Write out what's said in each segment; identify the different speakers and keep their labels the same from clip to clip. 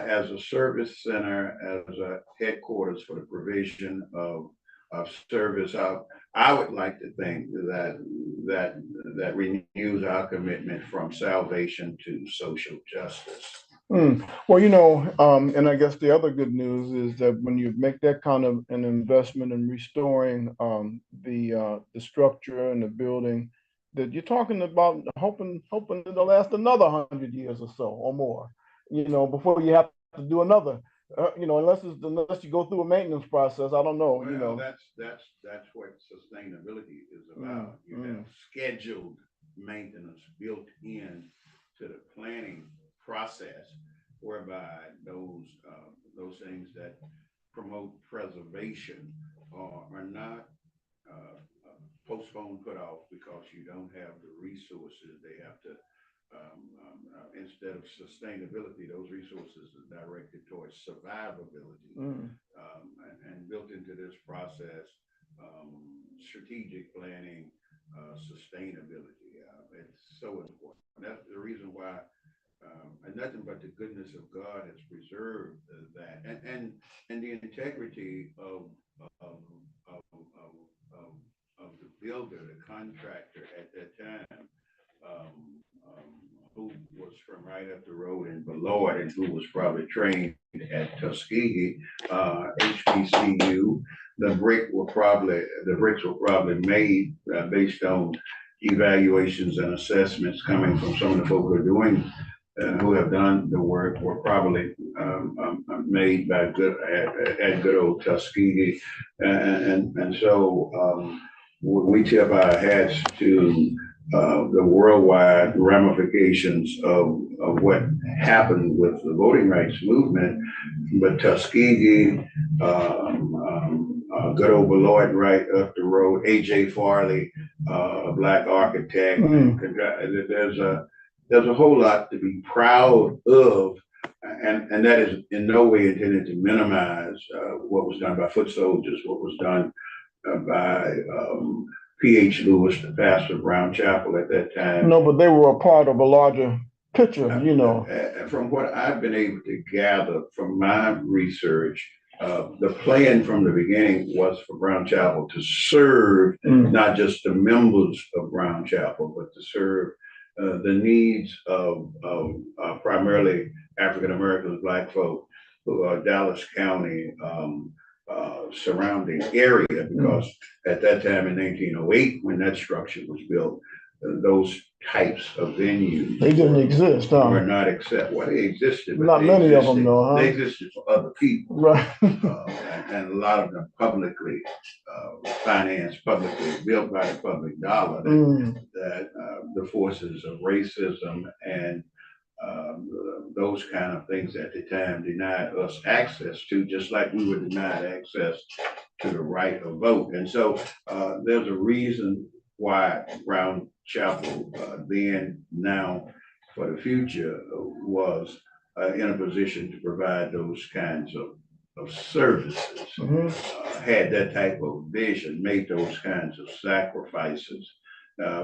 Speaker 1: as a service center, as a headquarters for the provision of service, I would like to think that renews our commitment from salvation to social justice.
Speaker 2: Well, and I guess the other good news is that when you make that kind of an investment in restoring the structure and the building, that you're talking about hoping it'll last another 100 years or so or more, before you have to do another, unless you go through a maintenance process. I don't know,
Speaker 1: Well, that's what sustainability is about. You have scheduled maintenance built in to the planning process, whereby those things that promote preservation are not postponed, put off because you don't have the resources. They have to instead of sustainability, those resources are directed towards survivability, and built into this process, strategic planning, sustainability. It's so important. That's the reason why. And nothing but the goodness of God has preserved that, and the integrity of, of, of, of the builder, the contractor at that time, who was from right up the road in Beloit, and who was probably trained at Tuskegee, HBCU. The bricks were probably made based on evaluations and assessments coming from some of the folk who have done the work, were probably made by good old Tuskegee, and so we tip our hats to the worldwide ramifications of what happened with the voting rights movement. But Tuskegee, good old Beloit right up the road, A.J. Farley, a Black architect, and there's a whole lot to be proud of, and that is in no way intended to minimize what was done by foot soldiers, what was done by P.H. Lewis, the pastor of Brown Chapel at that time.
Speaker 2: No, but they were a part of a larger picture,
Speaker 1: From what I've been able to gather from my research, the plan from the beginning was for Brown Chapel to serve not just the members of Brown Chapel, but to serve the needs of primarily African Americans, Black folk, who are Dallas County surrounding area, because at that time in 1908, when that structure was built, those types of venues
Speaker 2: they didn't exist.
Speaker 1: Were not accept. Well, they existed, but
Speaker 2: not many of them, though.
Speaker 1: They existed for other people,
Speaker 2: right?
Speaker 1: And a lot of them publicly financed, publicly built by the public dollar. That the forces of racism and those kind of things at the time denied us access to, just like we were denied access to the right of vote. And so there's a reason why Brown Chapel, then, now, for the future, was in a position to provide those kinds of services, had that type of vision, made those kinds of sacrifices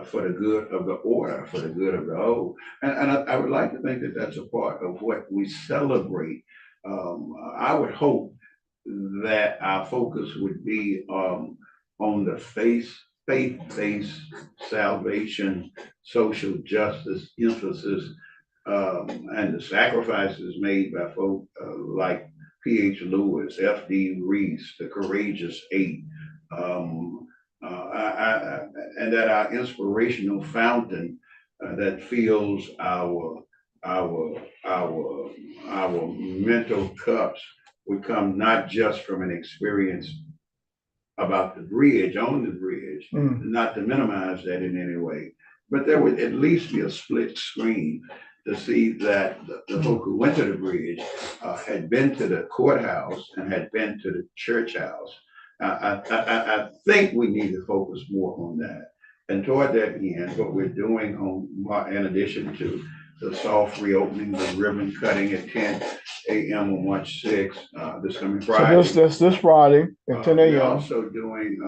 Speaker 1: for the good of the order, for the good of the whole. And I would like to think that that's a part of what we celebrate. I would hope that our focus would be on the faith-based salvation, social justice emphasis, and the sacrifices made by folk like P.H. Lewis, F.D. Reese, the Courageous Eight, and that our inspirational fountain that fills our mental cups would come not just from an experience about the bridge, on the bridge, not to minimize that in any way, but there would at least be a split screen to see that the folk who went to the bridge had been to the courthouse and had been to the church house. I think we need to focus more on that. And toward that end, what we're doing in addition to the soft reopening, the ribbon cutting at 10 a.m. on March 6th, this coming Friday.
Speaker 2: So this Friday at 10 a.m.
Speaker 1: We're also doing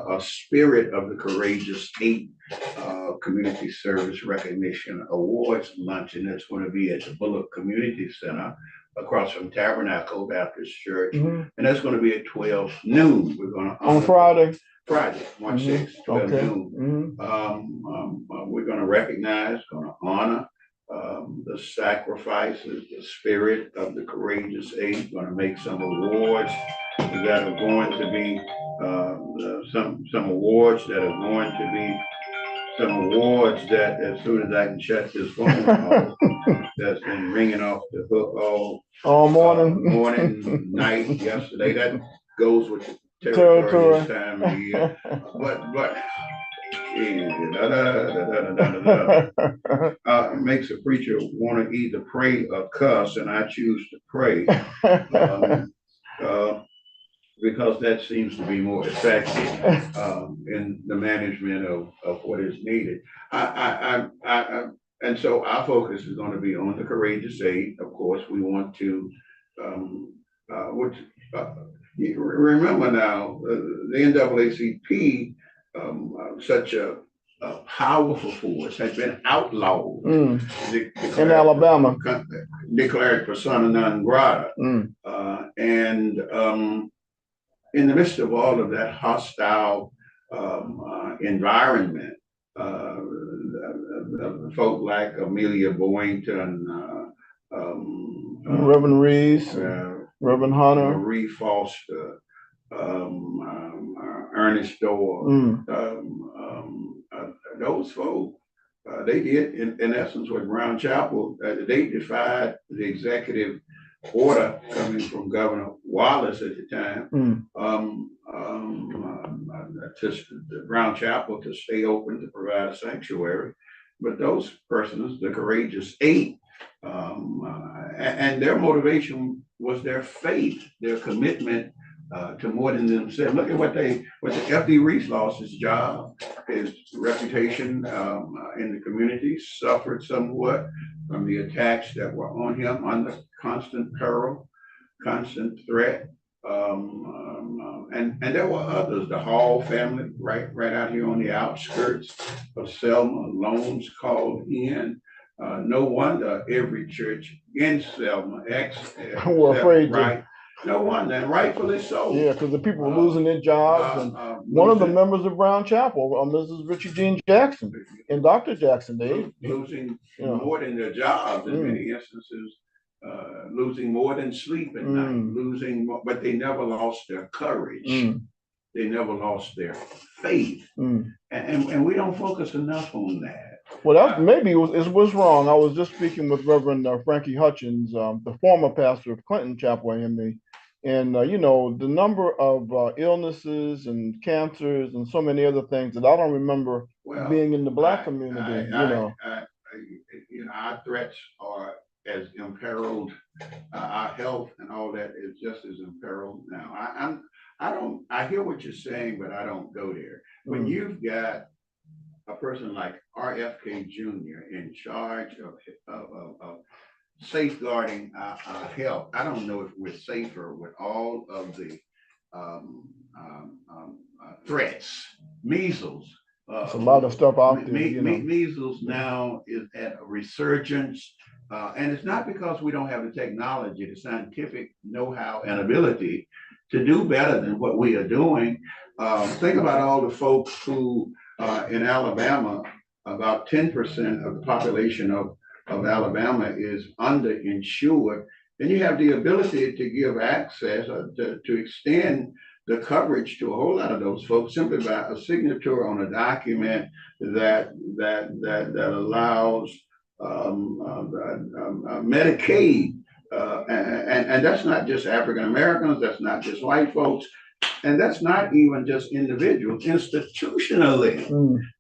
Speaker 1: a Spirit of the Courageous Eight Community Service Recognition Awards luncheon. That's going to be at the Bullock Community Center across from Tabernacle Baptist Church.
Speaker 2: Mhm.
Speaker 1: And that's going to be at 12 noon. We're going to
Speaker 2: On Friday.
Speaker 1: March
Speaker 2: Mhm.
Speaker 1: 6th, 12
Speaker 2: Okay.
Speaker 1: noon. We're going to recognize, going to honor the sacrifices, the spirit of the courageous eight. Going to make some awards that are going to be some awards that are going to be some awards that, as soon as I can shut this phone off, that's been ringing off the hook
Speaker 2: all morning,
Speaker 1: morning, night, yesterday. That goes with the territory this time of year. But makes a preacher want to either pray or cuss, and I choose to pray. Because that seems to be more effective in the management of what is needed. And so our focus is going to be on the courageous eight. Of course, we want to, which, remember now, the NAACP, such a powerful force, has been outlawed
Speaker 2: in Alabama,
Speaker 1: declared persona non grata, and in the midst of all of that hostile environment, folk like Amelia Boynton,
Speaker 2: Reverend Reese, Reverend Hunter,
Speaker 1: Marie Foster, Ernest Doyle, those folk, they did, in essence, what Brown Chapel, they defied the executive order coming from Governor Wallace at the time, to Brown Chapel to stay open to provide a sanctuary. But those persons, the courageous eight, and their motivation was their faith, their commitment to more than themselves. Look at what F.D. Reese lost his job, his reputation in the community suffered somewhat from the attacks that were on him under constant peril, constant threat. And there were others, the Hall family, right out here on the outskirts of Selma, loans called in. No wonder every church in Selma,
Speaker 2: were afraid,
Speaker 1: right? No wonder, and rightfully so.
Speaker 2: Yeah, because the people were losing their jobs. And one of the members of Brown Chapel, Mrs. Richard Jean Jackson and Dr. Jackson, they
Speaker 1: losing more than their jobs in many instances, losing more than sleep at night, losing more, but they never lost their courage. They never lost their faith. And we don't focus enough on that.
Speaker 2: Well, that maybe it was wrong. I was just speaking with Reverend Frankie Hutchins, the former pastor of Clinton Chapel AME. And, the number of illnesses and cancers and so many other things that I don't remember being in the Black community,
Speaker 1: our threats are as imperiled, our health and all that is just as imperiled now. I hear what you're saying, but I don't go there. When you've got a person like RFK Jr. in charge of safeguarding our health. I don't know if we're safer with all of the threats. Measles.
Speaker 2: There's a lot of stuff out there.
Speaker 1: Measles now is at a resurgence. And it's not because we don't have the technology, the scientific know-how and ability to do better than what we are doing. Think about all the folks who in Alabama, about 10% of the population of Alabama is underinsured. Then you have the ability to give access to extend the coverage to a whole lot of those folks simply by a signature on a document that allows Medicaid, and that's not just African Americans, that's not just white folks, and that's not even just individuals. Institutionally,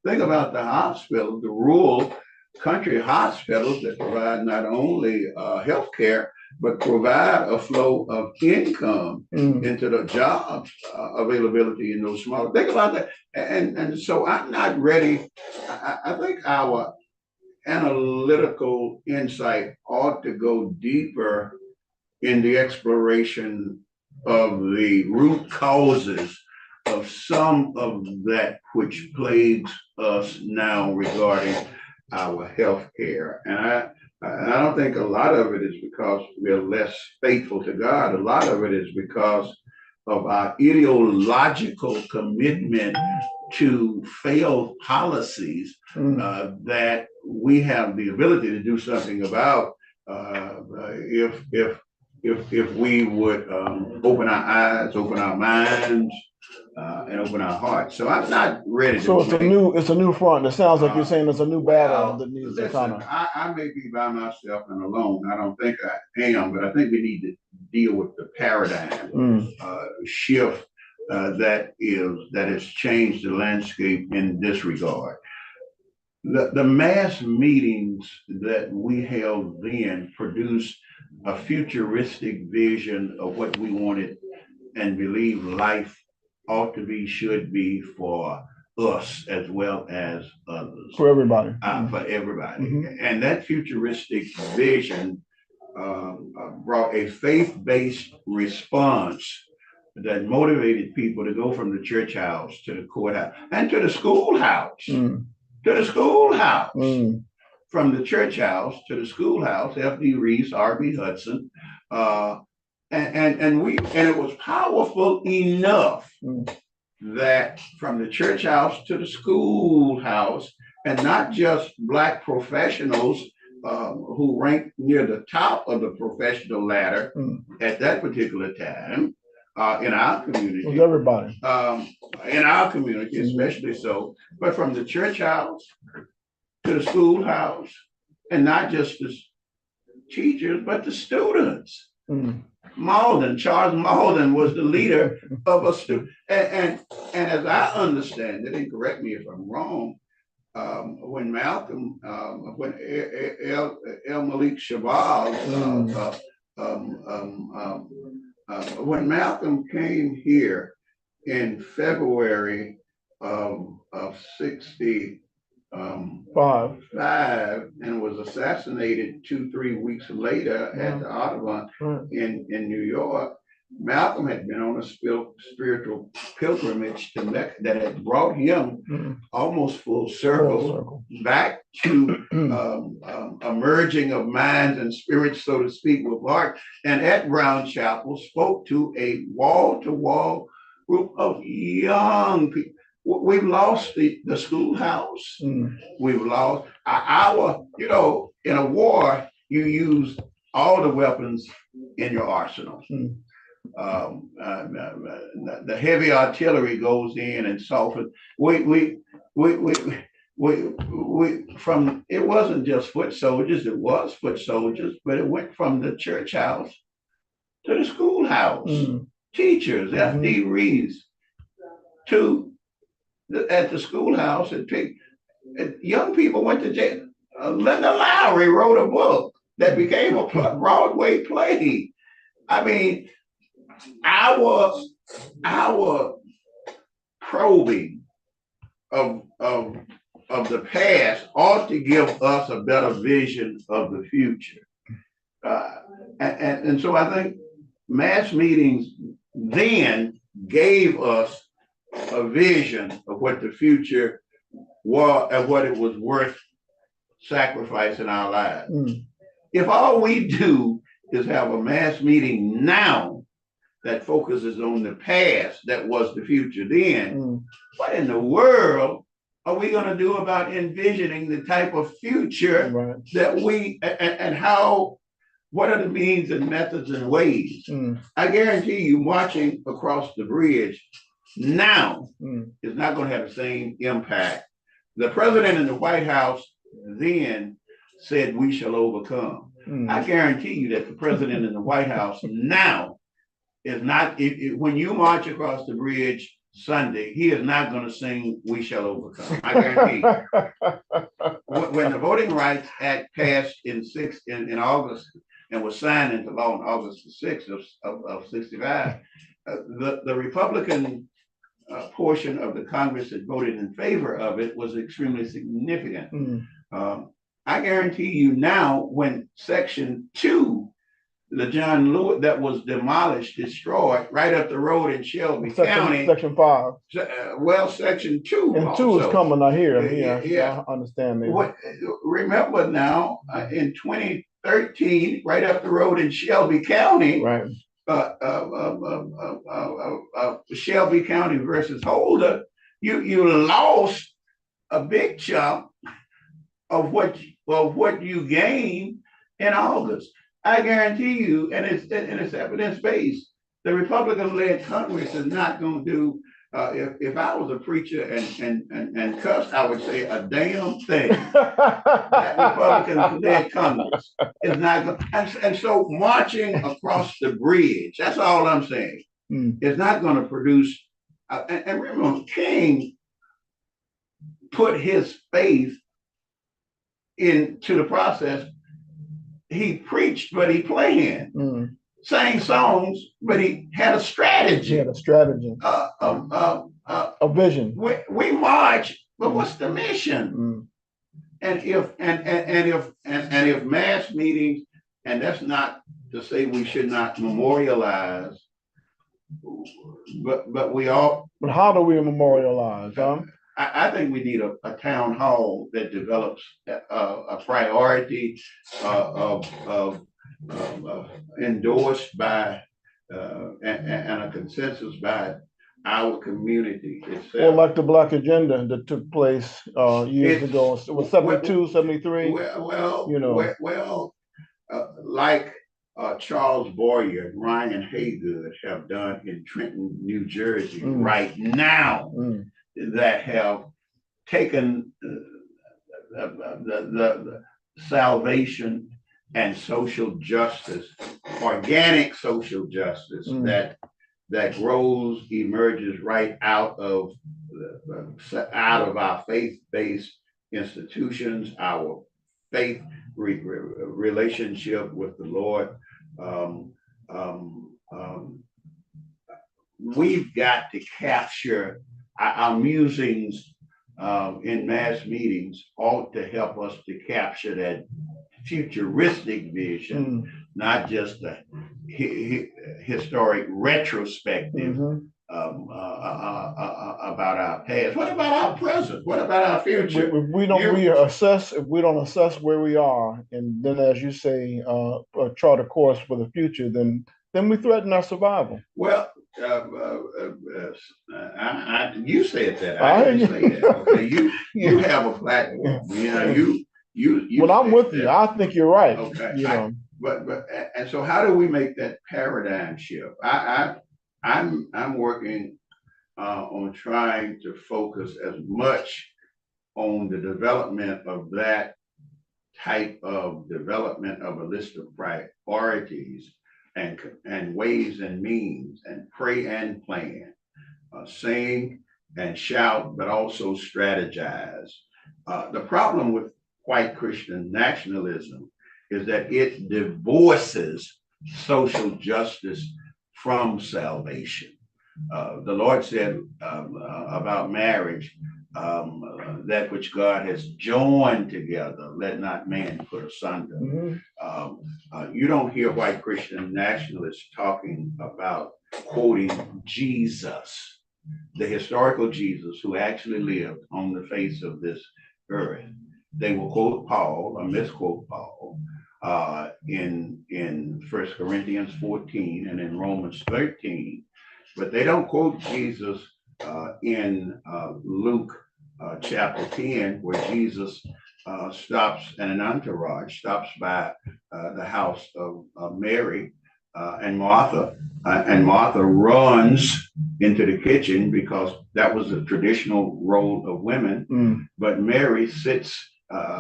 Speaker 1: think about the hospitals, the rural country hospitals that provide not only health care, but provide a flow of income into the jobs availability in those small. Think about that. And so I'm not ready. I think our analytical insight ought to go deeper in the exploration of the root causes of some of that which plagues us now regarding our health care. And And I don't think a lot of it is because we're less faithful to God. A lot of it is because of our ideological commitment to failed policies that we have the ability to do something about if we would open our eyes, open our minds, and open our hearts. So I'm not ready to.
Speaker 2: So it's a new front. It sounds like you're saying it's a new battle that needs to kind of.
Speaker 1: I may be by myself and alone. I don't think I am, but I think we need to deal with the paradigm shift that has changed the landscape in this regard. The mass meetings that we held then produced a futuristic vision of what we wanted and believe life ought to be, should be for us as well as others.
Speaker 2: For everybody.
Speaker 1: For everybody. And that futuristic vision brought a faith-based response that motivated people to go from the church house to the courthouse and to the schoolhouse. To the schoolhouse. From the church house to the schoolhouse, F.D. Reese, R.B. Hudson, and it was powerful enough that from the church house to the schoolhouse, and not just Black professionals who ranked near the top of the professional ladder at that particular time in our community.
Speaker 2: It was everybody.
Speaker 1: In our community, especially so, but from the church house to the schoolhouse, and not just the teachers, but the students. Charles Malden was the leader of a student. And as I understand it, and correct me if I'm wrong, when Malcolm, when El Malik Shabazz, when Malcolm came here in February of 65 and was assassinated 2-3 weeks later at the Audubon in New York. Malcolm had been on a spiritual pilgrimage to Mecca that had brought him almost full circle back to a merging of minds and spirits, so to speak, with art. And at Brown Chapel spoke to a wall-to-wall group of young people. We've lost the schoolhouse. We've lost our, in a war, you use all the weapons in your arsenal. The heavy artillery goes in and softens. From it wasn't just foot soldiers, it was foot soldiers, but it went from the church house to the schoolhouse. Teachers, F.D. Reese, at the schoolhouse, and young people went to jail. Linda Lowry wrote a book that became a Broadway play. I mean, our probing of the past ought to give us a better vision of the future. And so I think mass meetings then gave us a vision of what the future was and what it was worth sacrificing our lives. If all we do is have a mass meeting now that focuses on the past that was the future then, what in the world are we going to do about envisioning the type of future that we, and how, what are the means and methods and ways? I guarantee you marching across the bridge now is not going to have the same impact. The president in the White House then said, "We shall overcome." I guarantee you that the president in the White House now is not, when you march across the bridge Sunday, he is not going to sing "We Shall Overcome." I guarantee you. When the Voting Rights Act passed in August and was signed into law on August the 6th of 65, the Republican portion of the Congress that voted in favor of it was extremely significant. I guarantee you now, when Section 2 the John Lewis that was demolished, destroyed right up the road in Shelby County.
Speaker 2: Section 5.
Speaker 1: Well, Section 2
Speaker 2: And
Speaker 1: also.
Speaker 2: 2 is coming, I hear.
Speaker 1: Yeah.
Speaker 2: I understand that.
Speaker 1: What, remember now, in 2013, right up the road in Shelby County,
Speaker 2: right.
Speaker 1: Shelby County versus Holder, you lost a big chunk of what you gained in August. I guarantee you, and it's evidence-based, the Republican-led Congress is not going to do, if I was a preacher and cuss, I would say a damn thing. That Republican-led Congress is not going to, and so marching across the bridge, that's all I'm saying, is not going to produce, and remember, King put his faith into the process. He preached, but he planned. Sang songs, but he had a strategy.
Speaker 2: He had a strategy.
Speaker 1: A
Speaker 2: vision.
Speaker 1: We march, but what's the mission? And if mass meetings, and that's not to say we should not memorialize, but we all.
Speaker 2: But how do we memorialize?
Speaker 1: I think we need a town hall that develops a priority endorsed by and a consensus by our community itself.
Speaker 2: Well, like the Black Agenda that took place years ago. It was 72, 73.
Speaker 1: Well, like Charles Boyer and Ryan Haygood have done in Trenton, New Jersey right now. That have taken the salvation and social justice, organic social justice that grows, emerges right out of our faith-based institutions, our faith relationship with the Lord. We've got to capture our musings in mass meetings ought to help us to capture that futuristic vision, not just the historic retrospective about our past. What about our present? What about our future?
Speaker 2: If we don't assess where we are, and then, as you say, chart a course for the future, then we threaten our survival.
Speaker 1: Well, you said that. I didn't say that. Okay, you have a platform. You.
Speaker 2: Well, I'm with you. I think you're right.
Speaker 1: Okay. And so, how do we make that paradigm shift? I'm working on trying to focus as much on the development of that type of development of a list of priorities and ways and means, and pray and plan, sing and shout, but also strategize. The problem with white Christian nationalism is that it divorces social justice from salvation. The Lord said about marriage, that which God has joined together, let not man put asunder. You don't hear white Christian nationalists talking about quoting Jesus, the historical Jesus who actually lived on the face of this earth. They will quote Paul or misquote Paul in 1 Corinthians 14 and in Romans 13, but they don't quote Jesus in Luke chapter 10, where Jesus stops and an entourage stops by the house of Mary and Martha, and Martha runs into the kitchen because that was the traditional role of women. But Mary sits.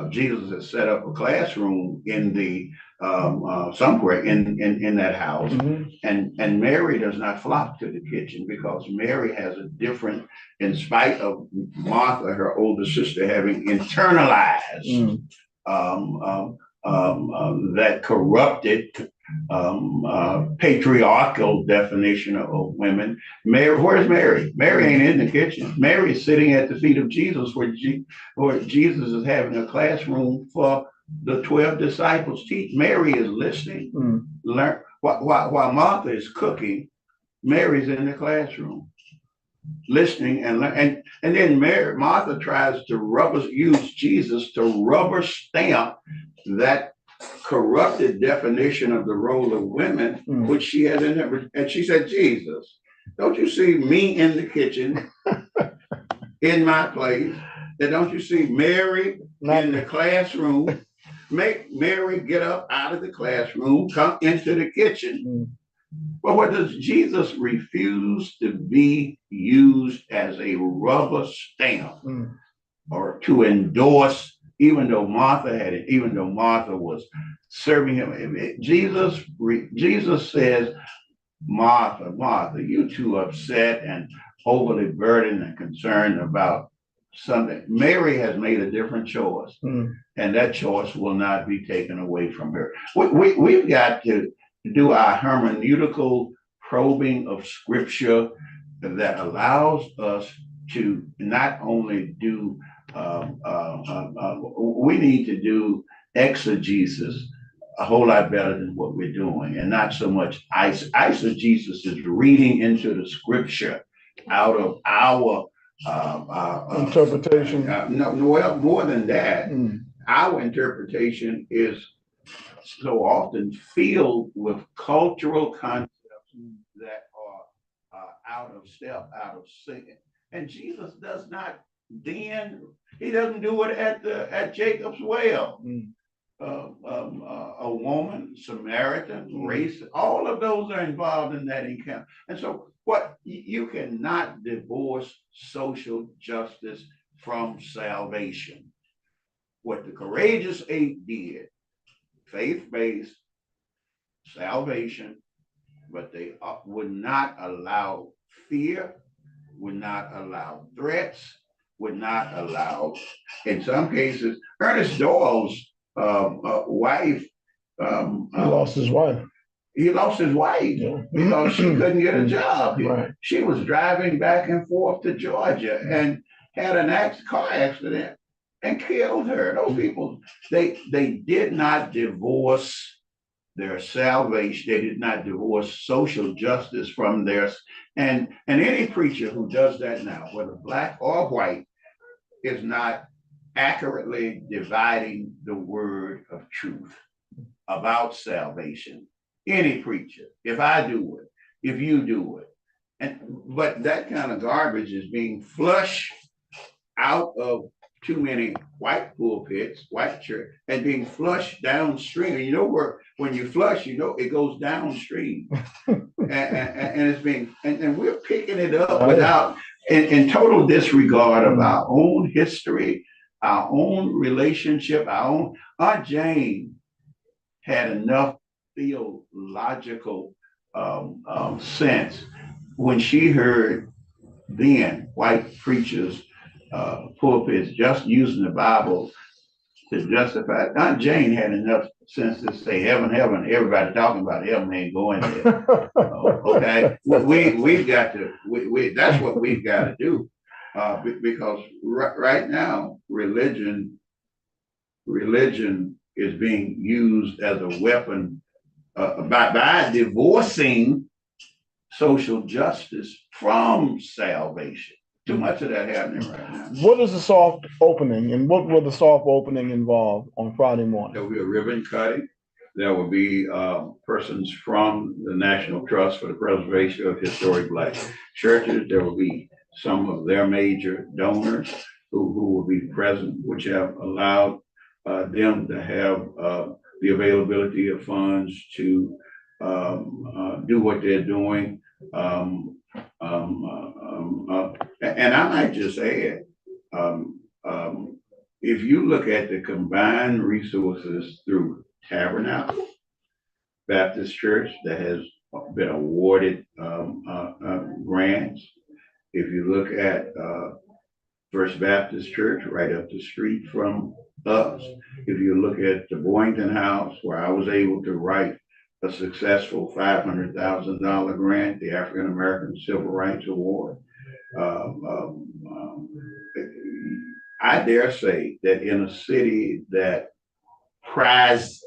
Speaker 1: Jesus has set up a classroom in the somewhere in that house, and Mary does not flock to the kitchen because Mary has a different, in spite of Martha, her older sister, having internalized that corrupted patriarchal definition of women. Mary, where's Mary? Mary ain't in the kitchen. Mary's sitting at the feet of Jesus, where Jesus is having a classroom for the 12 disciples teach. Mary is listening. learn while Martha is cooking, Mary's in the classroom listening and learn. And then Martha tries to use Jesus to rubber stamp that corrupted definition of the role of women, which she had in her. And she said, Jesus, don't you see me in the kitchen, in my place? And don't you see Mary in the classroom? Make Mary get up out of the classroom, come into the kitchen. But what does Jesus refuse to be used as a rubber stamp or to endorse, even though Martha was serving him? Jesus says, Martha, Martha, you too upset and overly burdened and concerned about something. Mary has made a different choice, and that choice will not be taken away from her. We've got to do our hermeneutical probing of scripture that allows us to not only do, we need to do exegesis a whole lot better than what we're doing, and not so much eisegesis is reading into the scripture out of our
Speaker 2: interpretation.
Speaker 1: No, well, more than that, our interpretation is so often filled with cultural concepts that are out of step, out of sync. And Jesus does not he doesn't do it at Jacob's well. A woman, Samaritan, race, all of those are involved in that encounter. And so you cannot divorce social justice from salvation. What the Courageous Eight did, faith-based salvation, but they would not allow fear, would not allow threats, would not allow, in some cases, Ernest Doyle's wife.
Speaker 2: He lost his wife.
Speaker 1: He lost his wife because she couldn't get a job.
Speaker 2: Right.
Speaker 1: She was driving back and forth to Georgia and had a car accident and killed her. Those people, they did not divorce their salvation. They did not divorce social justice from theirs. And any preacher who does that now, whether black or white, is not accurately dividing the word of truth about salvation. Any preacher, if I do it, if you do it, but that kind of garbage is being flushed out of too many white pulpits, white church, and being flushed downstream. And you know when you flush, you know it goes downstream, and it's being and we're picking it up without in total disregard of our own history, our own relationship, our own. Aunt Jane had enough theological sense when she heard then white preachers pulpits just using the Bible to justify it. Aunt Jane had enough sense to say heaven, heaven. Everybody talking about heaven ain't going there. Okay, we've got to. That's what we've got to do because right now religion is being used as a weapon by divorcing social justice from salvation. Too much of that happening right now.
Speaker 2: What is the soft opening, and what will the soft opening involve on Friday morning?
Speaker 1: There will be a ribbon cutting. There will be persons from the National Trust for the Preservation of Historic Black Churches. There will be some of their major donors who will be present, which have allowed them to have the availability of funds to do what they're doing. And I might just add, if you look at the combined resources through Tabernacle Baptist Church that has been awarded grants, if you look at First Baptist Church right up the street from us, if you look at the Boynton House, where I was able to write a successful $500,000 grant, the African American Civil Rights Award. I dare say that in a city that prides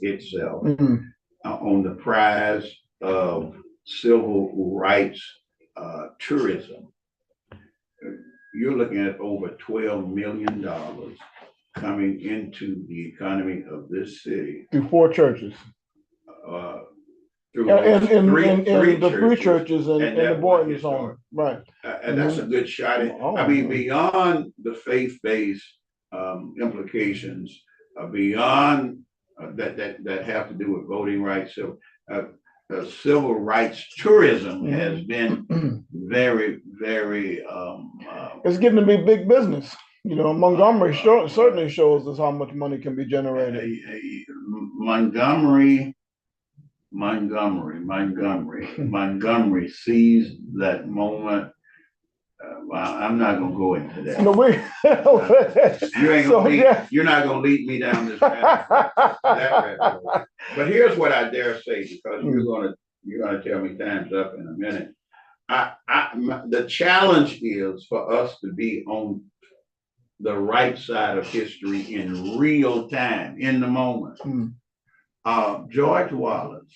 Speaker 1: itself on the prize of civil rights tourism. You're looking at over $12 million coming into the economy of this city.
Speaker 2: Through 4 churches.
Speaker 1: Uh, through
Speaker 2: And
Speaker 1: three
Speaker 2: the three
Speaker 1: churches
Speaker 2: churches and the
Speaker 1: that
Speaker 2: Boynton
Speaker 1: one
Speaker 2: zone.
Speaker 1: historic.
Speaker 2: Right.
Speaker 1: And that's a good shot.
Speaker 2: Oh,
Speaker 1: I mean, beyond the faith-based implications, beyond that have to do with voting rights. So civil rights tourism has been very, very.
Speaker 2: It's getting to be big business. You know, Montgomery certainly shows us how much money can be generated.
Speaker 1: Montgomery seized that moment. Well, I'm not gonna go into that.
Speaker 2: No,
Speaker 1: You're not gonna lead me down this path. But here's what I dare say, because you're gonna tell me time's up in a minute. The challenge is for us to be on the right side of history in real time, in the moment. George Wallace,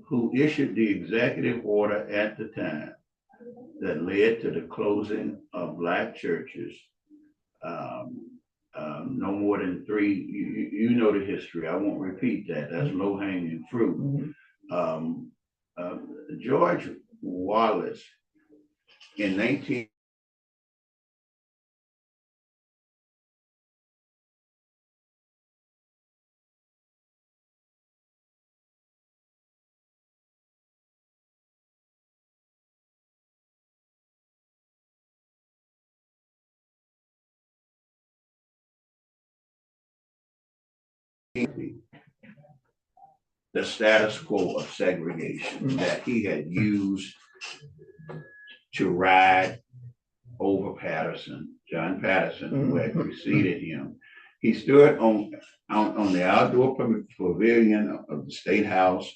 Speaker 1: who issued the executive order at the time that led to the closing of Black churches, no more than 3, you know the history, I won't repeat that, that's low-hanging fruit. George Wallace in 19 the status quo of segregation that he had used to ride over John Patterson, who had preceded him. He stood on the outdoor pavilion of the State House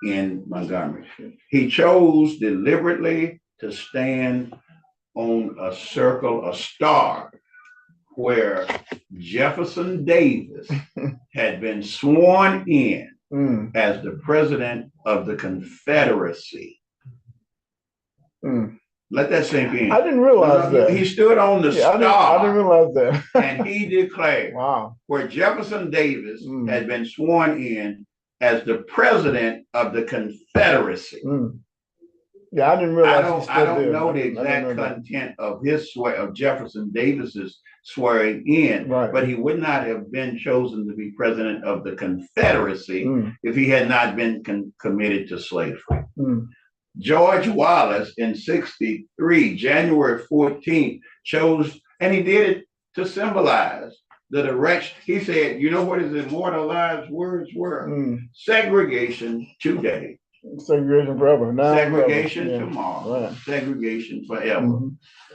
Speaker 1: in Montgomery. He chose deliberately to stand on a star, where Jefferson Davis had been sworn in as the president of the Confederacy. Let that sink in.
Speaker 2: I didn't realize that.
Speaker 1: He stood on the star.
Speaker 2: I didn't realize that.
Speaker 1: And he declared, where Jefferson Davis had been sworn in as the president of the Confederacy.
Speaker 2: Yeah, I didn't realize.
Speaker 1: I don't know the exact content of his of Jefferson Davis's swearing in, but he would not have been chosen to be president of the Confederacy if he had not been committed to slavery. George Wallace in 1963, January 14th, chose, and he did it to symbolize the direction. He said, you know what his immortalized words were? Segregation today.
Speaker 2: Segregation forever.
Speaker 1: Segregation tomorrow. Segregation forever.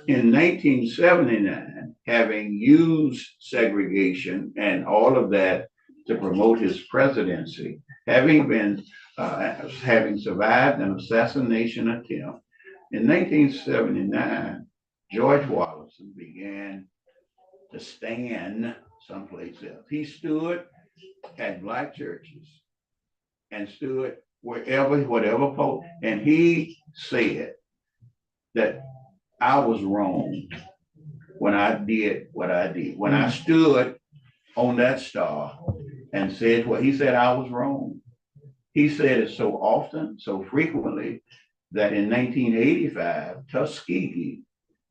Speaker 1: In 1979, having used segregation and all of that to promote his presidency, having survived an assassination attempt, in 1979, George Wallace began to stand someplace else. He stood at Black churches and stood whatever post, and he said that I was wrong when I did what I did. When I stood on that star and said what he said, I was wrong. He said it so often, so frequently, that in 1985, Tuskegee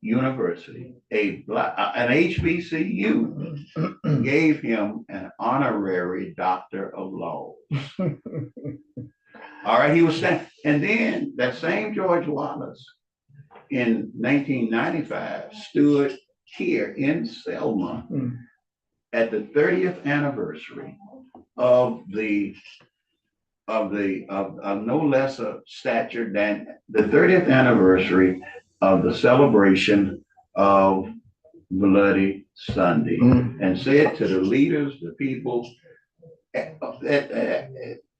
Speaker 1: University, an HBCU, gave him an honorary Doctor of Laws. All right, he was saying, and then that same George Wallace in 1995 stood here in Selma at the 30th anniversary of no lesser stature than the 30th anniversary of the celebration of Bloody Sunday, and said to the leaders, the people,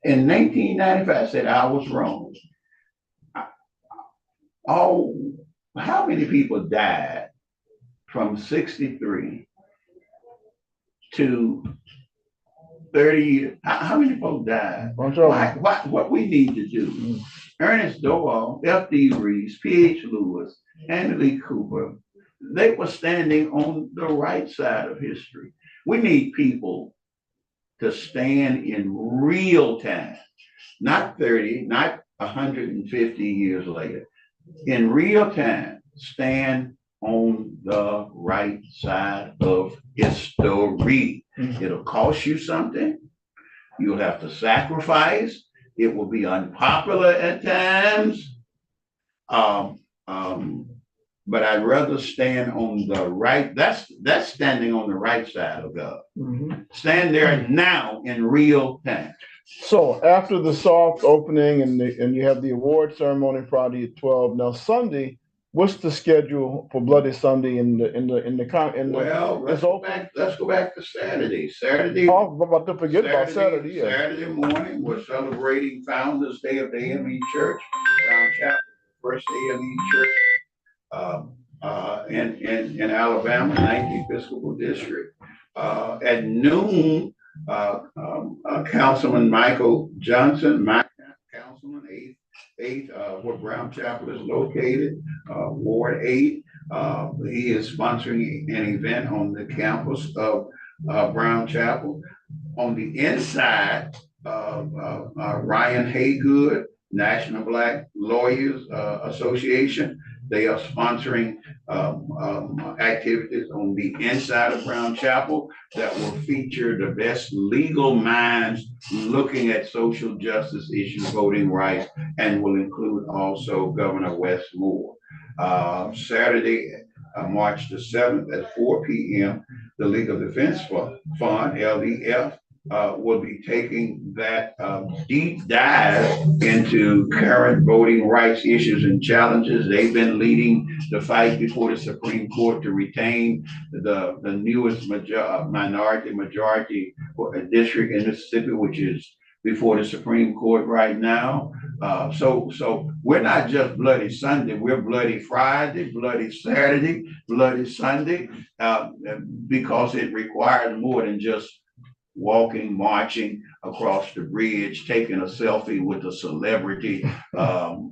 Speaker 1: in 1995, said I was wrong. How many people died from 1963 to 30 years. How many folks died?
Speaker 2: Bunch of them.
Speaker 1: What we need to do, Ernest Dowell, F.D. Reese, P.H. Lewis, Andy Lee Cooper, they were standing on the right side of history. We need people to stand in real time, not 30, not 150 years later. In real time, stand on the right side of history. It'll cost you something. You'll have to sacrifice. It will be unpopular at times. But I'd rather stand on the right. That's standing on the right side of God. Stand there now in real time.
Speaker 2: So after the soft opening and you have the award ceremony Friday at 12. Now Sunday, what's the schedule for Bloody Sunday
Speaker 1: Well, let's go back to Saturday.
Speaker 2: Oh, I'm about to forget about Saturday. Yeah.
Speaker 1: Saturday morning, we're celebrating Founders Day of the AME Church, Brown Chapel, first AME church in Alabama, 9th Episcopal District. At noon, Councilman Michael Johnson, my councilman, 8th, where Brown Chapel is located, Ward 8. He is sponsoring an event on the campus of Brown Chapel. On the inside, Ryan Haygood, National Black Lawyers Association, they are sponsoring activities on the inside of Brown Chapel that will feature the best legal minds looking at social justice issues, voting rights, and will include also Governor Wes Moore. Saturday, March the 7th at 4 p.m., the Legal Defense Fund, LDF, will be taking that deep dive into current voting rights issues and challenges. They've been leading the fight before the Supreme Court to retain the newest minority majority district in Mississippi, which is before the Supreme Court right now. So we're not just Bloody Sunday, we're Bloody Friday, Bloody Saturday, Bloody Sunday, because it requires more than just walking, marching across the bridge, taking a selfie with a celebrity. More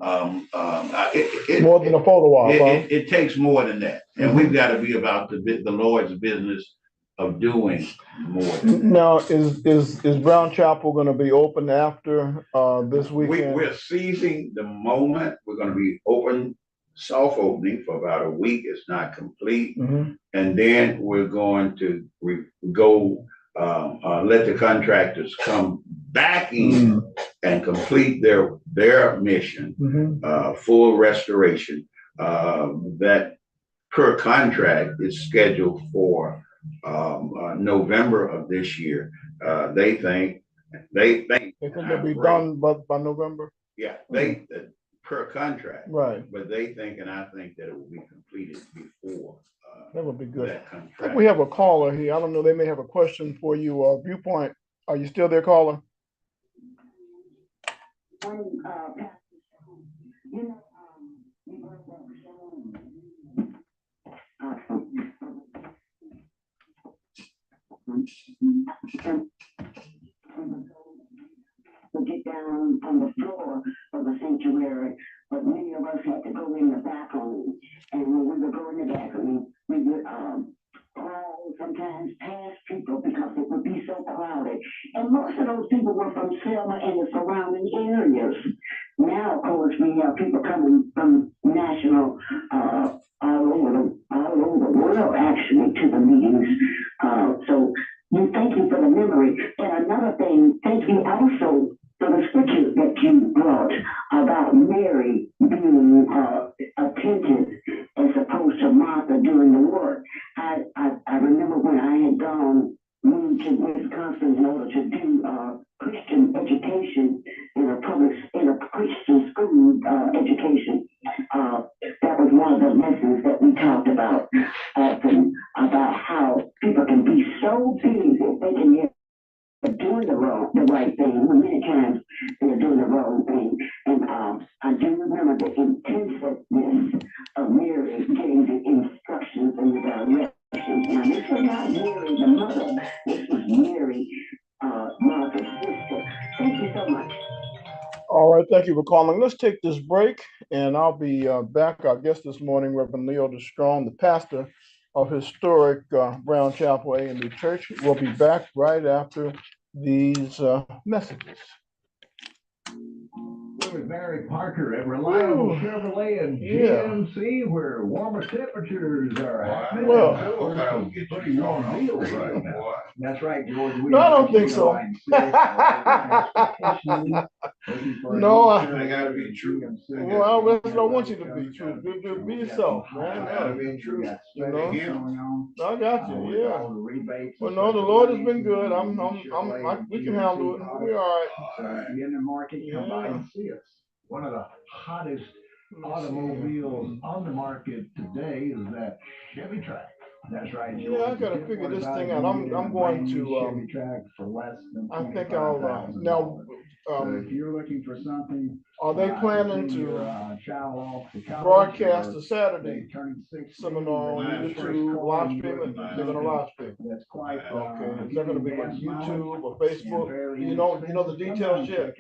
Speaker 2: than a photo op.
Speaker 1: It takes more than that. And we've got to be about the Lord's business of doing more than that.
Speaker 2: Now, is Brown Chapel going to be open after this weekend?
Speaker 1: We're seizing the moment. We're going to be open, soft opening for about a week. It's not complete. And then we're going to go let the contractors come back in and complete their mission, full restoration. That per contract is scheduled for November of this year. They think
Speaker 2: they'll be done by November.
Speaker 1: Yeah, per contract,
Speaker 2: right?
Speaker 1: But they think, and I think, that it will be completed before.
Speaker 2: That would be good. I think we have a caller here. I don't know. They may have a question for you. Viewpoint. Are you still there, caller?
Speaker 3: To get down on the floor of the sanctuary, but many of us had to go in the back room. And when we would go in the back room, we would sometimes pass people because it would be so crowded. And most of those people were from Selma and the surrounding areas. Now, of course, we have people coming from national, all over the world, actually, to the meetings. So we thank you for the memory. And another thing, thank you also for the scripture that you brought about Mary being attentive as opposed to Martha doing the work. I remember when I had moved to Wisconsin in order to do Christian education in a Christian school education. That was one of the lessons that we talked about often, about how people can be so busy they can get doing the right thing, when many times they're doing the wrong thing. And I do remember the intensiveness of Mary getting the instructions and the directions. Now, this was not Mary, the mother. This was Mary,
Speaker 2: right, thank you for calling. Let's take this break, and I'll be back. Our guest this morning, Reverend Leo DeStrong, the pastor of historic Brown Chapel A&E Church. We'll be back right after these messages.
Speaker 4: With Barry Parker at Reliable Chevrolet and GMC, where warmer temperatures are happening.
Speaker 2: Well,
Speaker 4: Some pretty warm deals right now. That's right, George.
Speaker 2: No, I don't think so. No,
Speaker 1: I gotta be true.
Speaker 2: Well, that's what I want you to be true. Be yourself, man.
Speaker 1: I gotta be true.
Speaker 2: You know?
Speaker 1: Him.
Speaker 2: I got you. Yeah. Well, no, the Lord has been good. We can handle it. We're all right.
Speaker 4: So if you're in the market, come by and see us. One of the hottest automobiles on the market today is that Chevy Track. That's right, George.
Speaker 2: Yeah, I gotta figure this thing out. I'm going to.
Speaker 4: Chevy Track for less than
Speaker 2: I think I'll now.
Speaker 4: So if you're looking for something,
Speaker 2: Are they planning to
Speaker 4: child off to college,
Speaker 2: broadcast the Saturday
Speaker 4: turning 16,
Speaker 2: seminar on YouTube, live stream it? They're gonna live stream.
Speaker 4: That's quite
Speaker 2: okay. Is that gonna be on YouTube or Facebook? You know the details yet?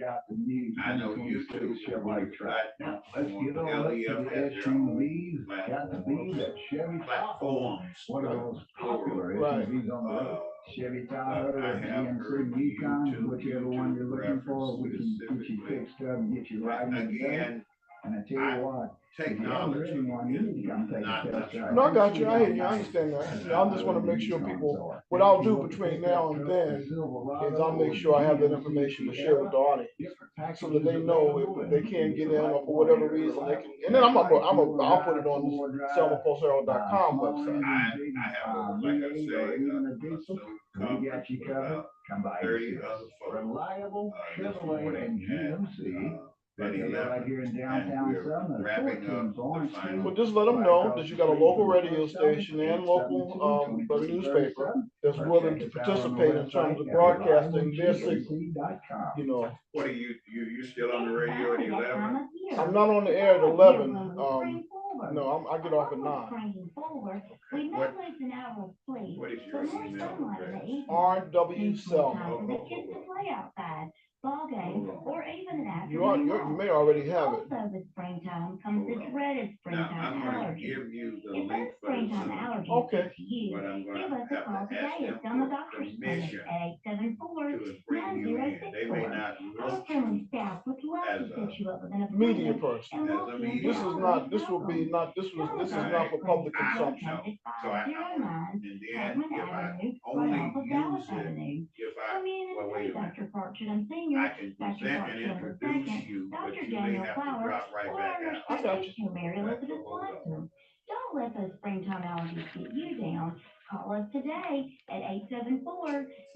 Speaker 1: I know YouTube
Speaker 4: Chevrolet Track. Now let's get on up to the SUVs. Got to be that Chevy
Speaker 1: platforms.
Speaker 4: One of the most popular
Speaker 2: Right.
Speaker 4: SUVs on the road. Chevy Tahoe, GMC, Nissan, whichever one you're looking for, we can get you fixed up and get you riding today. And I tell you what,
Speaker 1: technology.
Speaker 4: if you haven't driven one, you need to come take a test drive.
Speaker 2: No, I got you. I hear you. I understand that. I just want to make sure people. What I'll do between now and then is I'll make sure I have that information to share with the audience, so that they know if they can't get in or for whatever reason they can. And then I'll put it on the selmapostherald.com website.
Speaker 1: I have, like I say,
Speaker 4: We got you covered. Come by.
Speaker 1: 30 other folks.
Speaker 4: Reliable Chevrolet and GMC. Right here in downtown Selma.
Speaker 1: Wrapping up the final.
Speaker 2: Well, just let them know that you got a local radio station and local newspaper that's willing to participate in terms of broadcasting their signal. You know.
Speaker 1: What are you still on the radio at 11?
Speaker 2: I'm not on the air at 11. No, I get off at 9.
Speaker 1: What is your email address?
Speaker 2: R.W. Selma.
Speaker 5: Ball game, or even an afternoon
Speaker 2: You may already have it.
Speaker 5: Also, with springtime comes the dreaded springtime allergy.
Speaker 1: Give you the
Speaker 5: If
Speaker 1: link
Speaker 5: that
Speaker 1: for
Speaker 5: springtime
Speaker 1: the
Speaker 5: allergy
Speaker 2: Okay.
Speaker 5: is to you,
Speaker 1: but I'm
Speaker 5: give
Speaker 1: gonna
Speaker 5: us a
Speaker 1: have
Speaker 5: call
Speaker 1: to ask
Speaker 5: today
Speaker 1: them
Speaker 5: at Selma
Speaker 1: for
Speaker 5: Doctor's
Speaker 1: permission
Speaker 5: Clinic at 874
Speaker 1: to bring you in. They may
Speaker 5: 9064.
Speaker 1: not
Speaker 5: Our
Speaker 1: look
Speaker 5: friendly staff would love
Speaker 1: as
Speaker 5: to
Speaker 1: a
Speaker 5: set you up with an
Speaker 2: Media
Speaker 5: appointment
Speaker 2: person.
Speaker 5: and
Speaker 1: As
Speaker 5: walk
Speaker 1: a
Speaker 5: you
Speaker 1: media
Speaker 5: into
Speaker 2: This is
Speaker 5: all
Speaker 2: not.
Speaker 5: these
Speaker 2: This will be
Speaker 5: welcomes.
Speaker 2: not. This is not for public consumption.
Speaker 1: so I know.
Speaker 5: 509
Speaker 1: And then
Speaker 5: Chapman
Speaker 1: if I
Speaker 5: Avenue,
Speaker 1: only
Speaker 5: right off of Dallas
Speaker 1: use it,
Speaker 5: Avenue.
Speaker 1: if
Speaker 5: Come in and
Speaker 1: well, wait
Speaker 5: see
Speaker 1: a minute.
Speaker 5: Dr. Parkshire Sr.,
Speaker 1: I can
Speaker 5: Dr.
Speaker 1: present and
Speaker 5: Parkshire
Speaker 1: introduce
Speaker 5: II,
Speaker 1: you, but
Speaker 5: Dr.
Speaker 1: you may
Speaker 5: Daniel
Speaker 1: have to
Speaker 5: Flowers,
Speaker 1: drop right
Speaker 5: or
Speaker 1: back
Speaker 5: our
Speaker 1: out.
Speaker 2: I got you.
Speaker 5: nurse Mary Elizabeth Blanton. Don't let those springtime allergies get you down. Call us today at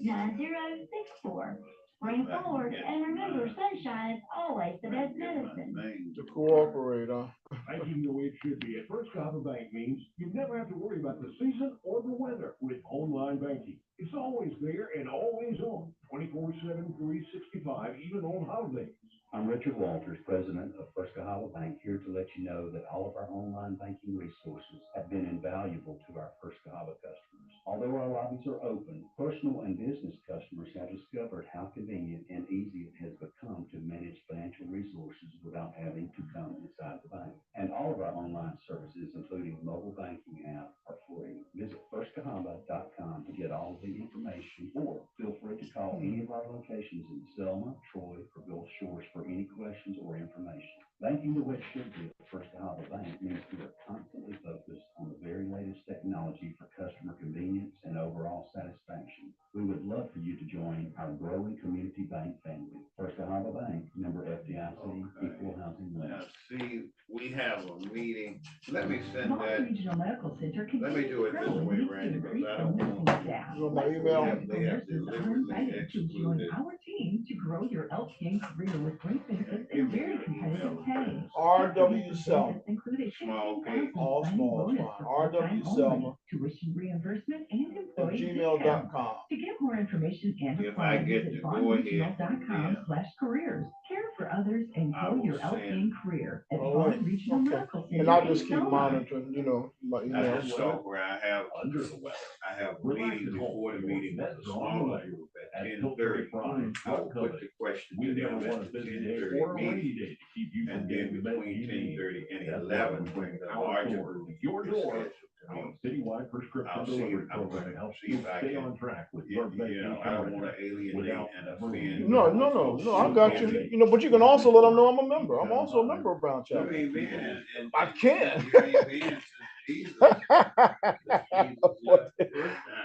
Speaker 5: 874-9064. Spring forward, and remember, sunshine is always the best medicine.
Speaker 2: To cooperate, huh?
Speaker 6: Banking the way it should be at First Copper Bank means you never have to worry about the season or the weather with online banking. It's always there and always on, 24/7, 365, even on holidays.
Speaker 7: I'm Richard Walters, president of First Cahaba Bank, here to let you know that all of our online banking resources have been invaluable to our First Cahaba customers. Although our lobbies are open, personal and business customers have discovered how convenient and easy it has become to manage financial resources without having to come inside the bank. And all of our online services, including mobile banking app, are free. Visit firstcahaba.com to get all the information, or feel free to call any of our locations in Selma, Troy, or Gulf Shores for any questions or information. Banking the way it should be at First Cahaba Bank means we are constantly focused on the very latest technology for customer convenience and overall satisfaction. We would love for you to join our growing community bank family. First Cahaba Bank, member FDIC, equal housing lender.
Speaker 1: Now, see, we have a meeting. Let me send
Speaker 8: Small
Speaker 1: that.
Speaker 8: Regional Medical Center
Speaker 1: Let me do it this way, Randy, because I don't want.
Speaker 2: You want my email?
Speaker 1: They have deliberately
Speaker 8: to join
Speaker 1: excluded.
Speaker 8: our team to grow your LPN career with great benefits and very competitive pay.
Speaker 2: R.W. Selma.
Speaker 8: Included
Speaker 1: Small K,
Speaker 2: all small, R.W. Selma.
Speaker 8: tuition reimbursement and employee discounts.
Speaker 2: gmail.com.
Speaker 8: To get more information and
Speaker 1: If I
Speaker 8: apply,
Speaker 1: get
Speaker 8: visit
Speaker 1: to go ahead,
Speaker 8: bondregional.com/careers. Care for others and
Speaker 1: I
Speaker 8: grow
Speaker 1: will
Speaker 8: your LPN career at
Speaker 2: All right.
Speaker 8: Bond Regional
Speaker 2: Okay.
Speaker 8: Medical Center.
Speaker 2: And I'll just
Speaker 8: in
Speaker 2: keep
Speaker 8: Selma.
Speaker 2: monitoring, my
Speaker 1: that's
Speaker 2: emails.
Speaker 1: the software I have.
Speaker 6: Under the weather.
Speaker 1: I have meetings before the meeting with the smaller group at
Speaker 6: At
Speaker 1: 10:30.
Speaker 6: Prime,
Speaker 1: I will put the question
Speaker 6: we
Speaker 1: to
Speaker 6: never
Speaker 1: them
Speaker 6: want
Speaker 1: at
Speaker 6: a
Speaker 1: the
Speaker 6: busy day
Speaker 1: 10:30
Speaker 6: or a rainy
Speaker 1: meeting.
Speaker 6: day to keep you
Speaker 1: And
Speaker 6: from
Speaker 1: then
Speaker 6: getting the
Speaker 1: between
Speaker 6: medicine you need.
Speaker 1: 10:30 and
Speaker 6: That's
Speaker 1: 11,
Speaker 6: why
Speaker 1: when the
Speaker 6: our
Speaker 1: larger
Speaker 6: door,
Speaker 1: group
Speaker 6: your
Speaker 1: is
Speaker 6: door,
Speaker 1: scheduled to
Speaker 6: our
Speaker 1: meet.
Speaker 6: citywide prescription
Speaker 1: I'll see
Speaker 6: delivery
Speaker 1: if I'm
Speaker 6: program
Speaker 1: gonna
Speaker 6: helps
Speaker 1: see
Speaker 6: you
Speaker 1: if I
Speaker 6: stay
Speaker 1: can-
Speaker 6: on track with
Speaker 1: You
Speaker 6: drug
Speaker 1: know, I don't want to alienate
Speaker 6: without
Speaker 1: and offend.
Speaker 2: No, I got you. But you can also let them know I'm a member. I'm also a member of Brown
Speaker 1: You
Speaker 2: Chapel.
Speaker 1: ain't been in.
Speaker 2: I can.
Speaker 1: You ain't been since Jesus.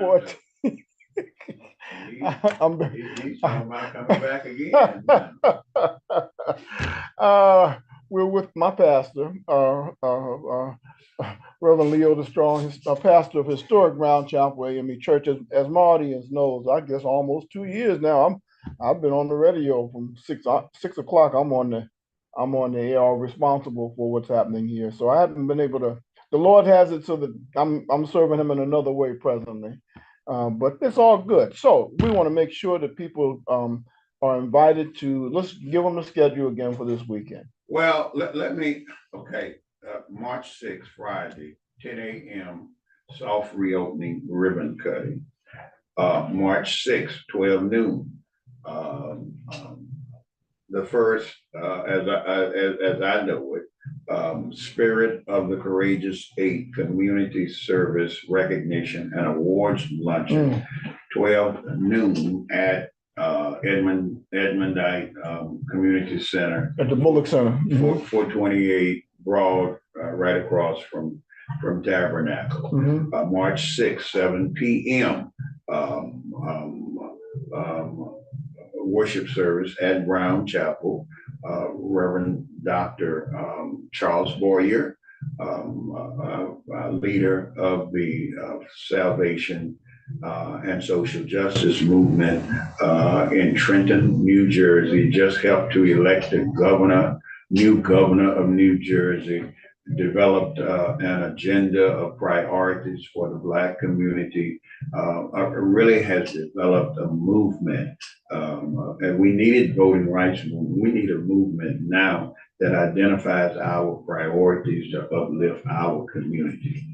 Speaker 2: What? I'm
Speaker 1: He's talking about coming back again.
Speaker 2: we're with my pastor, Reverend Leo the Strong, pastor of historic Brown Chapel AME Church. As my audience knows, I guess almost 2 years now. I've been on the radio from 6 o'clock. I'm on the air, responsible for what's happening here. So I haven't been able to. The Lord has it so that I'm serving Him in another way presently. But it's all good. So we want to make sure that people are invited to. Let's give them the schedule again for this weekend.
Speaker 1: Well, let me, okay, March 6th, Friday, 10 a.m., soft reopening ribbon cutting. March 6th, 12 noon. The first, as I know it, Spirit of the Courageous 8 Community Service Recognition and Awards Luncheon, 12 noon at Edmondite Community Center.
Speaker 2: At the Bullock Center.
Speaker 1: 428 Broad, right across from Tabernacle. March 6th, 7 p.m. Worship service at Brown Chapel. Reverend Dr. Charles Boyer, leader of the Salvation and Social Justice Movement in Trenton, New Jersey, just helped to elect a new governor of New Jersey, developed an agenda of priorities for the Black community, really has developed a movement. And we needed voting rights movement. We need a movement now that identifies our priorities to uplift our community.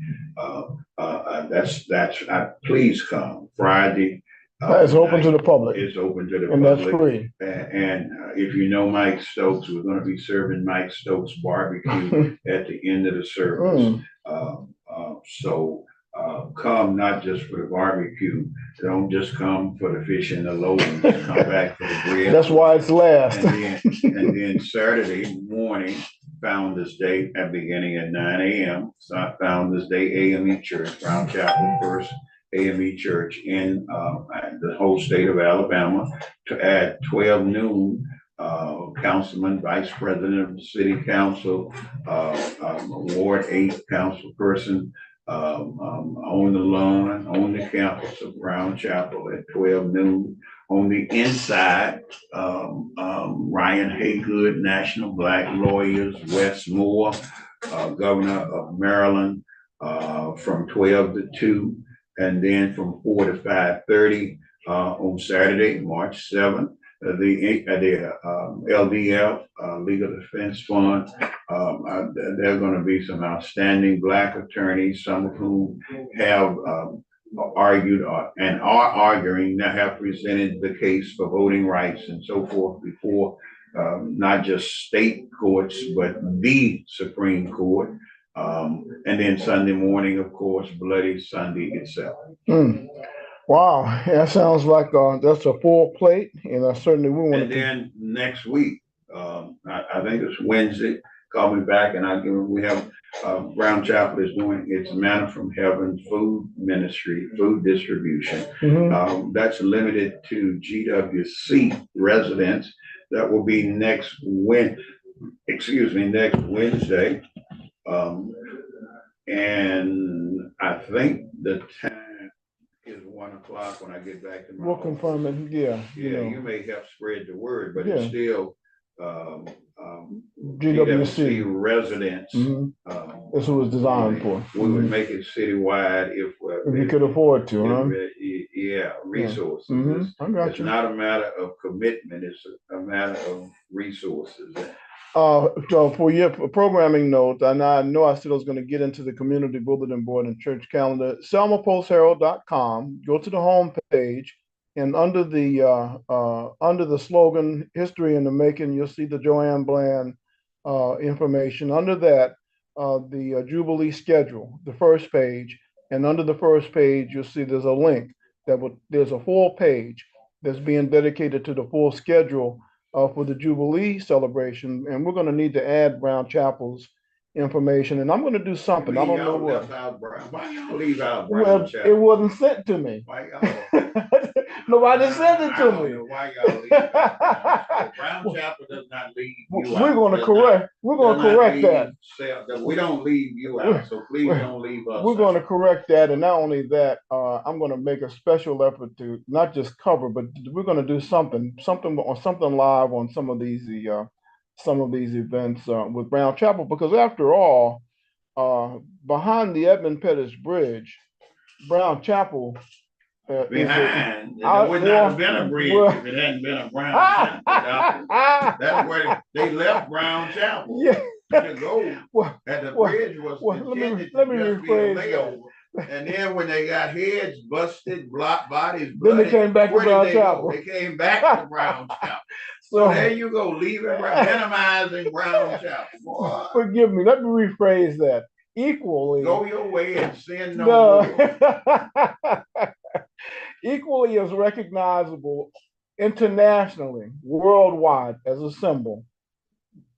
Speaker 1: Please come Friday.
Speaker 2: It's open to the public.
Speaker 1: It's open to the
Speaker 2: and
Speaker 1: public.
Speaker 2: That's free.
Speaker 1: And if you know Mike Stokes, we're going to be serving Mike Stokes barbecue at the end of the service. So come not just for the barbecue. Don't just come for the fish and the loaves. Come back for the bread.
Speaker 2: That's why it's last.
Speaker 1: And then Saturday morning, Founders Day beginning at 9 a.m. So Founders Day AME Church, Brown Chapel First AME Church in the whole state of Alabama. At 12 noon, Councilman, Vice President of the City Council, Ward 8 Councilperson, on the lawn, on the campus of Brown Chapel at 12 noon. On the inside, Ryan Haygood, National Black Lawyers, Wes Moore, Governor of Maryland, from 12 to 2, and then from 4 to 5:30 on Saturday, March 7th. The LDF, Legal Defense Fund, there are going to be some outstanding Black attorneys, some of whom have argued and are arguing, that have presented the case for voting rights and so forth before not just state courts, but the Supreme Court. And then Sunday morning, of course, Bloody Sunday itself.
Speaker 2: Wow, that sounds like that's a full plate, and I certainly we want to.
Speaker 1: And then next week, I think it's Wednesday. Call me back, and we have Brown Chapel is doing its Manna from Heaven food ministry, food distribution. That's limited to GWC residents. That will be next Wednesday. And I think the time is 1 o'clock when I get back to my
Speaker 2: We'll
Speaker 1: office.
Speaker 2: confirm it. Yeah.
Speaker 1: You may help spread the word, but
Speaker 2: Yeah.
Speaker 1: it's still
Speaker 2: GWC
Speaker 1: residents.
Speaker 2: That's what it was designed for.
Speaker 1: We would make it citywide if
Speaker 2: you could afford to, huh?
Speaker 1: Resources.
Speaker 2: I got
Speaker 1: It's
Speaker 2: you.
Speaker 1: not a matter of commitment, it's a matter of resources.
Speaker 2: So for your programming note, and I know I said I was going to get into the community bulletin board and church calendar, selmapostherald.com. Go to the home page, And under the slogan "History in the Making," you'll see the Joanne Bland information. Under that, the Jubilee schedule, the first page, and under the first page, you'll see there's a link there's a full page that's being dedicated to the full schedule for the Jubilee celebration. And we're going to need to add Brown Chapel's information. And I'm going to do something. I don't know
Speaker 1: Y'all
Speaker 2: what.
Speaker 1: left out Brown. Why y'all leave out Brown
Speaker 2: Well, it
Speaker 1: Chapel?
Speaker 2: wasn't sent to me.
Speaker 1: Why y'all?
Speaker 2: Nobody sent it
Speaker 1: I
Speaker 2: to
Speaker 1: don't
Speaker 2: me.
Speaker 1: know why y'all leave out Brown. Brown Chapel does not leave you out.
Speaker 2: We're going to
Speaker 1: Does
Speaker 2: correct.
Speaker 1: not-
Speaker 2: We're going
Speaker 1: does
Speaker 2: to
Speaker 1: not
Speaker 2: correct
Speaker 1: leave
Speaker 2: that.
Speaker 1: We don't leave you out, so please don't leave us
Speaker 2: We're going to
Speaker 1: out.
Speaker 2: correct that, and not only that, I'm going to make a special effort to not just cover, but we're going to do something live on some of these events with Brown Chapel, because after all, behind the Edmund Pettus Bridge, Brown Chapel
Speaker 1: Behind, there would not have been a bridge if it hadn't been a Brown Chapel. That's where they left Brown Chapel.
Speaker 2: Yeah.
Speaker 1: To go, and the bridge was intended to just be a layover. And then when they got heads busted, bodies bloody,
Speaker 2: then they came back to Brown Chapel.
Speaker 1: They came back to Brown Chapel. So there you go, minimizing Brown Chapel. Boy.
Speaker 2: Forgive me, let me rephrase that. Equally.
Speaker 1: Go your way and sin no more.
Speaker 2: Equally as recognizable internationally, worldwide as a symbol,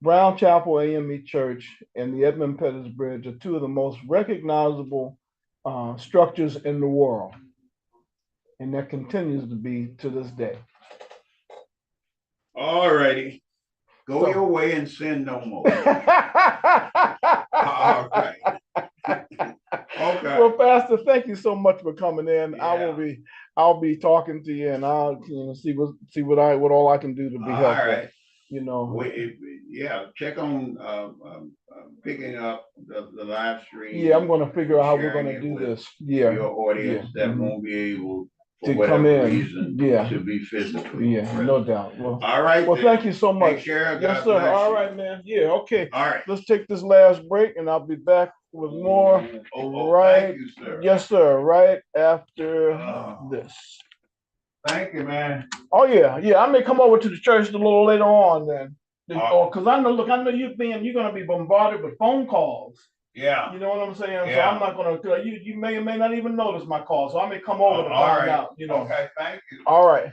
Speaker 2: Brown Chapel AME Church and the Edmund Pettus Bridge are two of the most recognizable structures in the world. And that continues to be to this day.
Speaker 1: All righty. Go your way and sin no more. All right. Okay.
Speaker 2: Well, Pastor, thank you so much for coming in.
Speaker 1: Yeah.
Speaker 2: I'll be talking to you, and I'll see what all I can do to be helpful.
Speaker 1: All right.
Speaker 2: Yeah,
Speaker 1: check on picking up the live stream.
Speaker 2: Yeah, I'm going to figure out how we're going to do this. Yeah,
Speaker 1: your audience that won't be able
Speaker 2: to come in.
Speaker 1: Reason, to be physically.
Speaker 2: Yeah, no doubt. Well,
Speaker 1: all right.
Speaker 2: Well, thank you so much.
Speaker 1: Take care.
Speaker 2: Yes, sir. All right, man. Yeah, okay.
Speaker 1: All right.
Speaker 2: Let's take this last break, and I'll be back with more. Right.
Speaker 1: Thank you, sir.
Speaker 2: Yes, sir. Right after this.
Speaker 1: Thank you, man.
Speaker 2: Oh yeah, I may come over to the church a little later on then. Because I know you're going to be bombarded with phone calls.
Speaker 1: Yeah.
Speaker 2: You know what I'm saying?
Speaker 1: Yeah.
Speaker 2: So I'm not going to, you may or may not even notice my call. So I may come over to find out,
Speaker 1: Okay, thank you.
Speaker 2: All right.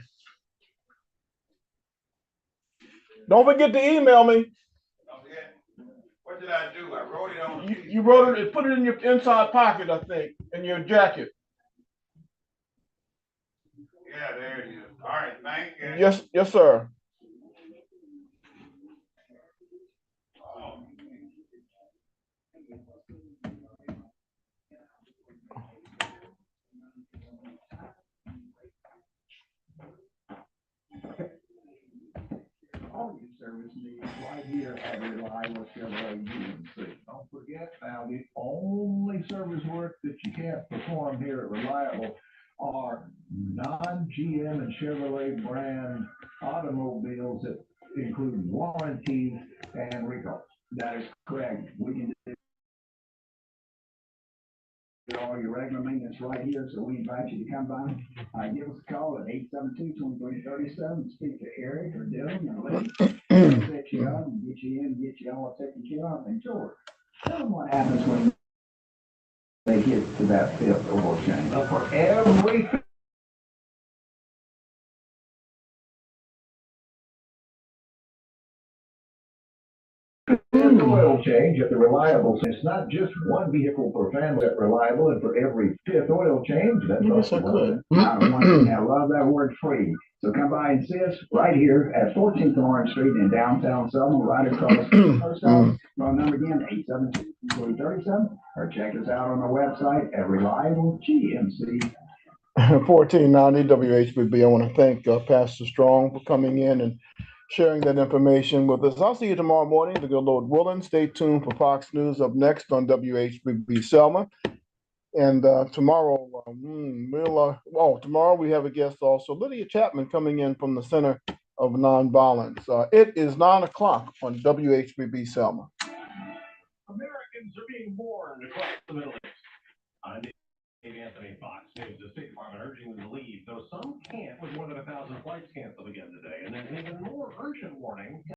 Speaker 2: Don't forget to email me.
Speaker 1: What did I do? I wrote it on.
Speaker 2: You wrote it, put it in your inside pocket, I think, in your jacket.
Speaker 1: Yeah, there it is. All right, thank you.
Speaker 2: Yes, sir.
Speaker 4: All your service needs right here at Reliable Chevrolet GMC. Don't forget, now the only service work that you can't perform here at Reliable are non-GM and Chevrolet brand automobiles that include warranties and recalls. That is correct. We can do all your regular maintenance right here, so we invite you to come by. Give us a call at 872-2337. Speak to Eric or Dylan or Lee. They'll set you up and get you in, get you all taken care of. And George, tell them what happens when they get to that fifth oil change. Well, for every oil change at the Reliable. It's not just one vehicle per family at Reliable, and for every fifth oil change, that's
Speaker 2: Yes, I could.
Speaker 4: I love that word free. So come by and see us right here at 14th Orange Street in downtown Selma, right across the post office. Phone number again, 872-2337, or check us out on our website at Reliable GMC.
Speaker 2: 1490 WHBB. I want to thank Pastor Strong for coming in and sharing that information with us. I'll see you tomorrow morning, the good Lord willing. Stay tuned for Fox News up next on WHBB Selma. And tomorrow, tomorrow we have a guest also, Lydia Chapman, coming in from the Center of Nonviolence. It is 9 o'clock on WHBB Selma.
Speaker 6: Americans are being born across the Middle East. Anthony, Fox News. The State Department urging them to leave, though some can't, with more than 1,000 flights canceled again today. And then an even more urgent warning.